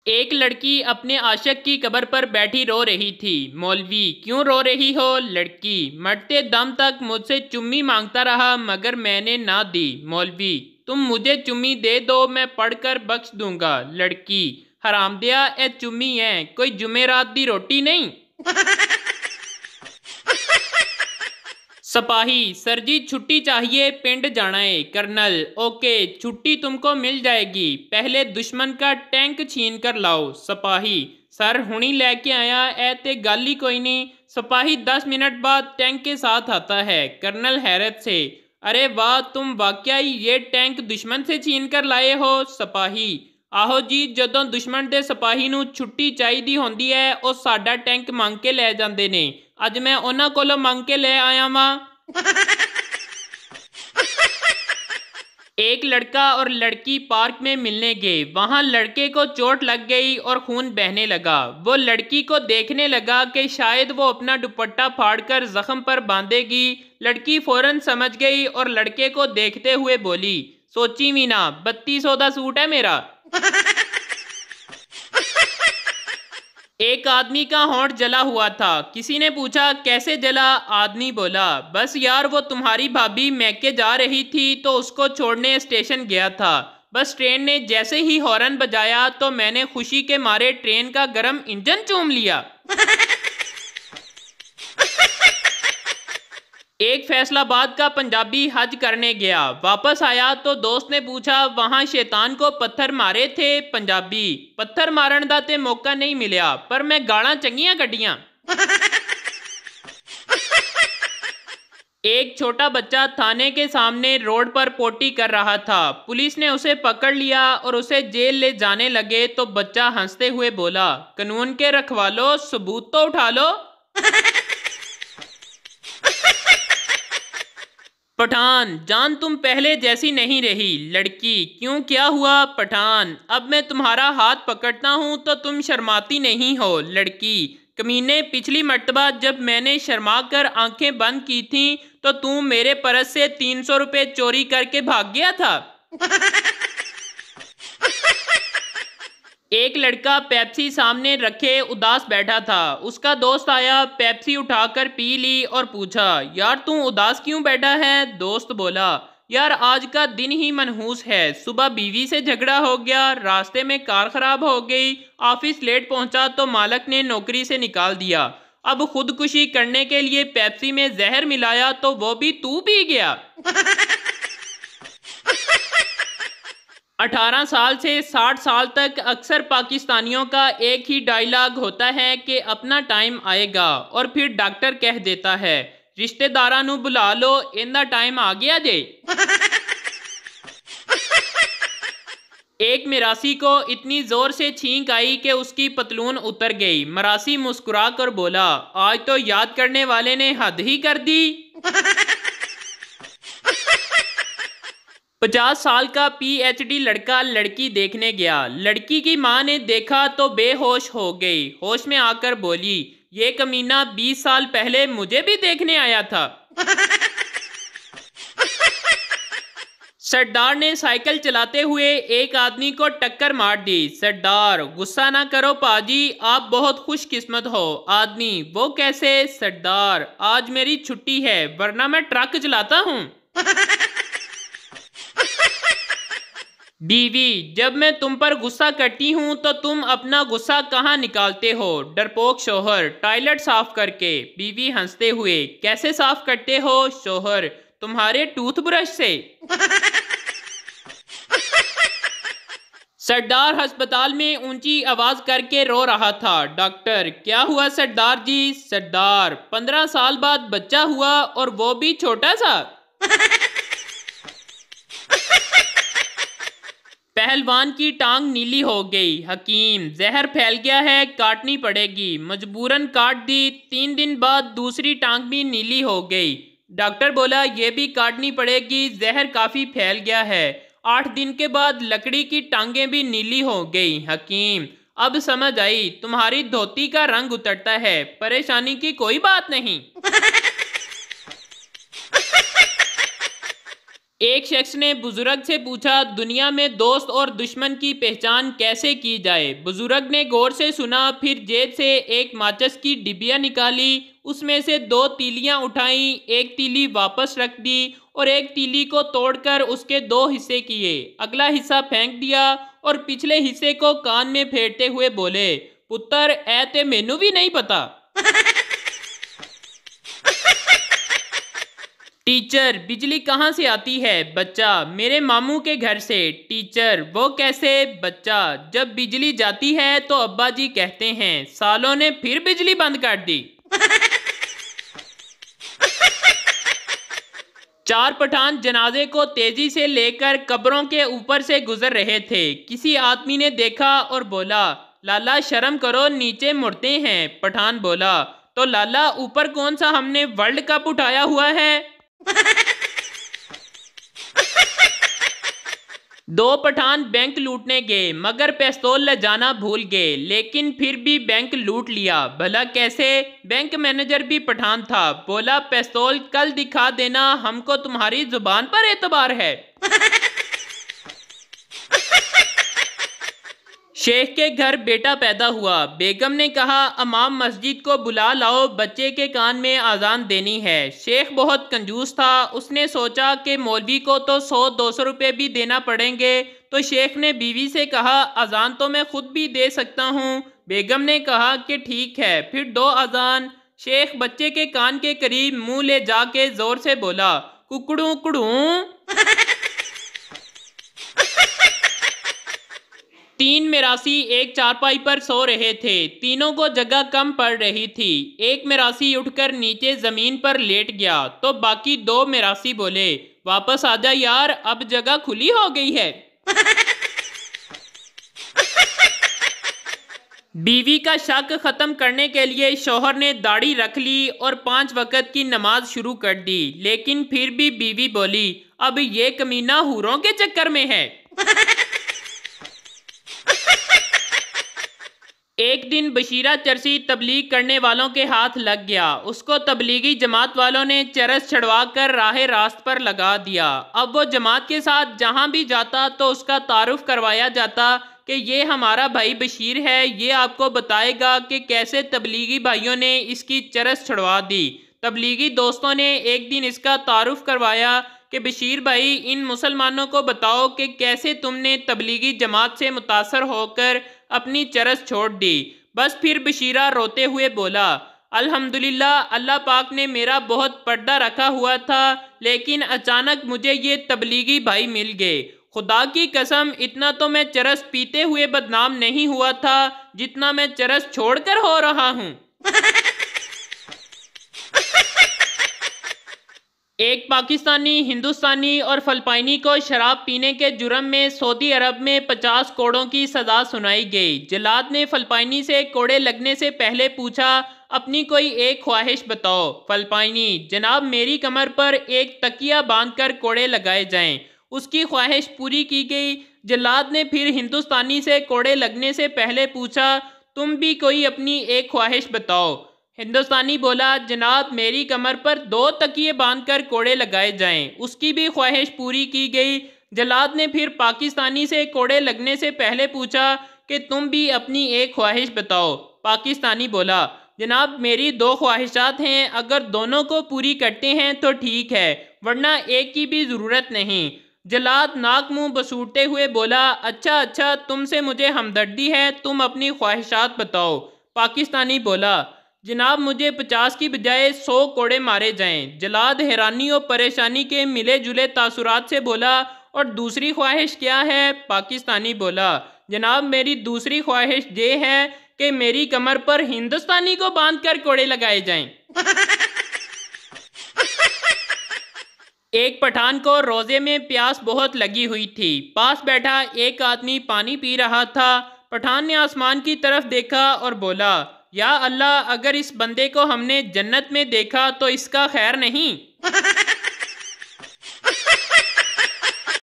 ایک لڑکی اپنے عاشق کی قبر پر بیٹھی رو رہی تھی۔ مولوی: کیوں رو رہی ہو؟ لڑکی: مرتے دم تک مجھ سے چمی مانگتا رہا مگر میں نے نہ دی۔ مولوی: تم مجھے چمی دے دو، میں پڑھ کر بخش دوں گا۔ لڑکی: حرامدیا، اے چمی ہے، کوئی جمعرات دی روٹی نہیں؟ سپاہی: سر جی چھٹی چاہیے، پنڈ جانا ہے۔ کرنل: اوکے، چھٹی تم کو مل جائے گی، پہلے دشمن کا ٹینک چھین کر لاؤ۔ سپاہی: سر ہنی لے کے آیا، اے تے گل ہی کوئی نہیں۔ سپاہی 10 منٹ بعد ٹینک کے ساتھ آتا ہے۔ کرنل حیرت سے: ارے واہ، تم واقعی یہ ٹینک دشمن سے چھین کر لائے ہو؟ سپاہی: آہو جی، جدوں دشمن دے سپاہی نوں چھٹی چاہیدی ہوندی ہے او ساڈا ٹینک منگ کے لے جاندے نے۔ اج میں انہاں کولوں منگ کے لے آیا واں۔ ایک لڑکا اور لڑکی پارک میں ملنے گئے۔ وہاں لڑکے کو چوٹ لگ گئی اور خون بہنے لگا۔ وہ لڑکی کو دیکھنے لگا کہ شاید وہ اپنا دوپٹہ پھاڑ کر زخم پر باندھے گی۔ لڑکی فوراً سمجھ گئی اور لڑکے کو دیکھتے ہوئے بولی: سوچی بھی نہ، 3200 دا سوٹ ہے میرا۔ ایک آدمی کا ہونٹ جلا ہوا تھا۔ کسی نے پوچھا کیسے جلا؟ آدمی بولا: بس یار، وہ تمہاری بھابھی میکے جا رہی تھی تو اس کو چھوڑنے اسٹیشن گیا تھا۔ بس ٹرین نے جیسے ہی ہارن بجایا تو میں نے خوشی کے مارے ٹرین کا گرم انجن چوم لیا۔ ایک فیصل آباد کا پنجابی حج کرنے گیا۔ واپس آیا تو دوست نے پوچھا وہاں شیطان کو پتھر مارے تھے؟ پنجابی: پتھر مارن دا تے موقع نہیں ملیا، پر میں گالاں چنگیاں کڈیاں۔ ایک چھوٹا بچہ تھانے کے سامنے روڈ پر پوٹی کر رہا تھا۔ پولیس نے اسے پکڑ لیا اور اسے جیل لے جانے لگے تو بچہ ہنستے ہوئے بولا: قانون کے رکھوالو، ثبوت تو اٹھا لو۔ پٹھان: جان تم پہلے جیسی نہیں رہی۔ لڑکی: کیوں، کیا ہوا؟ پٹھان: اب میں تمہارا ہاتھ پکڑتا ہوں تو تم شرماتی نہیں ہو۔ لڑکی: کمینے، پچھلی مرتبہ جب میں نے شرما کر آنکھیں بند کی تھیں تو تم میرے پرس سے 300 روپے چوری کر کے بھاگ گیا تھا۔ ایک لڑکا پیپسی سامنے رکھے اداس بیٹھا تھا۔ اس کا دوست آیا، پیپسی اٹھا کر پی لی اور پوچھا: یار تم اداس کیوں بیٹھا ہے؟ دوست بولا: یار آج کا دن ہی منحوس ہے، صبح بیوی سے جھگڑا ہو گیا، راستے میں کار خراب ہو گئی، آفس لیٹ پہنچا تو مالک نے نوکری سے نکال دیا، اب خودکشی کرنے کے لیے پیپسی میں زہر ملایا تو وہ بھی تو پی گیا۔ 18 سال سے 60 سال تک اکثر پاکستانیوں کا ایک ہی ڈائیلاگ ہوتا ہے کہ اپنا ٹائم آئے گا، اور پھر ڈاکٹر کہہ دیتا ہے: رشتہ داراں نوں بلا لو، اندا ٹائم آ گیا جے۔ ایک مراسی کو اتنی زور سے چھینک آئی کہ اس کی پتلون اتر گئی۔ مراسی مسکرا کر بولا: آج تو یاد کرنے والے نے حد ہی کر دی۔ 50 سال کا پی ایچ ڈی لڑکا لڑکی دیکھنے گیا۔ لڑکی کی ماں نے دیکھا تو بے ہوش ہو گئی۔ ہوش میں آ کر بولی: یہ کمینہ 20 سال پہلے مجھے بھی دیکھنے آیا تھا۔ سردار نے سائیکل چلاتے ہوئے ایک آدمی کو ٹکر مار دی۔ سردار: غصہ نہ کرو پاجی، آپ بہت خوش قسمت ہو۔ آدمی: وہ کیسے؟ سردار: آج میری چھٹی ہے ورنہ میں ٹرک چلاتا ہوں۔ بیوی: جب میں تم پر غصہ کرتی ہوں تو تم اپنا غصہ کہاں نکالتے ہو؟ ڈرپوک شوہر: ٹائلٹ صاف کر کے۔ بیوی ہنستے ہوئے: کیسے صاف کرتے ہو؟ شوہر: تمہارے ٹوتھ برش سے۔ سردار ہسپتال میں اونچی آواز کر کے رو رہا تھا۔ ڈاکٹر: کیا ہوا سردار جی؟ سردار: 15 سال بعد بچہ ہوا اور وہ بھی چھوٹا سا۔ پہلوان کی ٹانگ نیلی ہو گئی۔ حکیم: زہر پھیل گیا ہے، کاٹنی پڑے گی۔ مجبوراً کاٹ دی۔ 3 دن بعد دوسری ٹانگ بھی نیلی ہو گئی۔ ڈاکٹر بولا: یہ بھی کاٹنی پڑے گی، زہر کافی پھیل گیا ہے۔ 8 دن کے بعد لکڑی کی ٹانگیں بھی نیلی ہو گئی۔ حکیم: اب سمجھ آئی، تمہاری دھوتی کا رنگ اترتا ہے، پریشانی کی کوئی بات نہیں۔ ایک شخص نے بزرگ سے پوچھا دنیا میں دوست اور دشمن کی پہچان کیسے کی جائے؟ بزرگ نے غور سے سنا، پھر جیب سے ایک ماچس کی ڈبیا نکالی، اس میں سے 2 تیلیاں اٹھائیں، ایک تیلی واپس رکھ دی اور ایک تیلی کو توڑ کر اس کے 2 حصے کیے، اگلا حصہ پھینک دیا اور پچھلے حصے کو کان میں پھیرتے ہوئے بولے، پتر اے تے مینوں بھی نہیں پتا۔ ٹیچر بجلی کہاں سے آتی ہے؟ بچہ میرے ماموں کے گھر سے۔ ٹیچر وہ کیسے؟ بچہ جب بجلی جاتی ہے تو ابا جی کہتے ہیں سالوں نے پھر بجلی بند کر دی۔ 4 پٹھان جنازے کو تیزی سے لے کر قبروں کے اوپر سے گزر رہے تھے۔ کسی آدمی نے دیکھا اور بولا لالا شرم کرو نیچے مڑتے ہیں۔ پٹھان بولا تو لالا اوپر کون سا ہم نے ورلڈ کپ اٹھایا ہوا ہے؟ 2 پٹھان بینک لوٹنے گئے مگر پستول لے جانا بھول گئے، لیکن پھر بھی بینک لوٹ لیا۔ بھلا کیسے؟ بینک مینیجر بھی پٹھان تھا، بولا پستول کل دکھا دینا، ہم کو تمہاری زبان پر اعتبار ہے۔ شیخ کے گھر بیٹا پیدا ہوا، بیگم نے کہا امام مسجد کو بلا لاؤ، بچے کے کان میں اذان دینی ہے۔ شیخ بہت کنجوس تھا، اس نے سوچا کہ مولوی کو تو 100-200 روپے بھی دینا پڑیں گے، تو شیخ نے بیوی سے کہا اذان تو میں خود بھی دے سکتا ہوں۔ بیگم نے کہا کہ ٹھیک ہے، پھر 2 اذان۔ شیخ بچے کے کان کے قریب منہ لے جا کے زور سے بولا ککڑوں کڑوں۔ 3 میراثی ایک چارپائی پر سو رہے تھے، تینوں کو جگہ کم پڑ رہی تھی۔ ایک میراثی اٹھ کر نیچے زمین پر لیٹ گیا تو باقی 2 میراثی بولے واپس آجا یار، اب جگہ کھلی ہو گئی ہے۔ بیوی کا شک ختم کرنے کے لیے شوہر نے داڑھی رکھ لی اور 5 وقت کی نماز شروع کر دی، لیکن پھر بھی بیوی بولی اب یہ کمینہ حوروں کے چکر میں ہے۔ ایک دن بشیرہ چرسی تبلیغ کرنے والوں کے ہاتھ لگ گیا، اس کو تبلیغی جماعت والوں نے چرس چھڑوا کر راہ راست پر لگا دیا۔ اب وہ جماعت کے ساتھ جہاں بھی جاتا تو اس کا تعارف کروایا جاتا کہ یہ ہمارا بھائی بشیر ہے، یہ آپ کو بتائے گا کہ کیسے تبلیغی بھائیوں نے اس کی چرس چھڑوا دی۔ تبلیغی دوستوں نے ایک دن اس کا تعارف کروایا کہ بشیر بھائی ان مسلمانوں کو بتاؤ کہ کیسے تم نے تبلیغی جماعت سے متاثر ہو کر اپنی چرس چھوڑ دی۔ بس پھر بشیرہ روتے ہوئے بولا الحمدللہ اللہ پاک نے میرا بہت پردہ رکھا ہوا تھا، لیکن اچانک مجھے یہ تبلیغی بھائی مل گئے۔ خدا کی قسم اتنا تو میں چرس پیتے ہوئے بدنام نہیں ہوا تھا جتنا میں چرس چھوڑ کر ہو رہا ہوں۔ ایک پاکستانی، ہندوستانی اور فلپائنی کو شراب پینے کے جرم میں سعودی عرب میں 50 کوڑوں کی سزا سنائی گئی۔ جلاد نے فلپائنی سے کوڑے لگنے سے پہلے پوچھا اپنی کوئی ایک خواہش بتاؤ۔ فلپائنی جناب میری کمر پر ایک تکیہ باندھ کر کوڑے لگائے جائیں۔ اس کی خواہش پوری کی گئی۔ جلاد نے پھر ہندوستانی سے کوڑے لگنے سے پہلے پوچھا تم بھی کوئی اپنی ایک خواہش بتاؤ۔ ہندوستانی بولا جناب میری کمر پر 2 تکیے باندھ کر کوڑے لگائے جائیں۔ اس کی بھی خواہش پوری کی گئی۔ جلاد نے پھر پاکستانی سے کوڑے لگنے سے پہلے پوچھا کہ تم بھی اپنی ایک خواہش بتاؤ۔ پاکستانی بولا جناب میری 2 خواہشات ہیں، اگر دونوں کو پوری کرتے ہیں تو ٹھیک ہے، ورنہ ایک کی بھی ضرورت نہیں۔ جلاد ناک منہ بسوڑتے ہوئے بولا اچھا تم سے مجھے ہمدردی ہے، تم اپنی خواہشات بتاؤ۔ پاکستانی بولا جناب مجھے 50 کی بجائے 100 کوڑے مارے جائیں۔ جلاد حیرانی اور پریشانی کے ملے جلے تاثرات سے بولا اور دوسری خواہش کیا ہے؟ پاکستانی بولا جناب میری دوسری خواہش یہ ہے کہ میری کمر پر ہندوستانی کو باندھ کر کوڑے لگائے جائیں۔ ایک پٹھان کو روزے میں پیاس بہت لگی ہوئی تھی، پاس بیٹھا ایک آدمی پانی پی رہا تھا۔ پٹھان نے آسمان کی طرف دیکھا اور بولا یا اللہ اگر اس بندے کو ہم نے جنت میں دیکھا تو اس کا خیر نہیں۔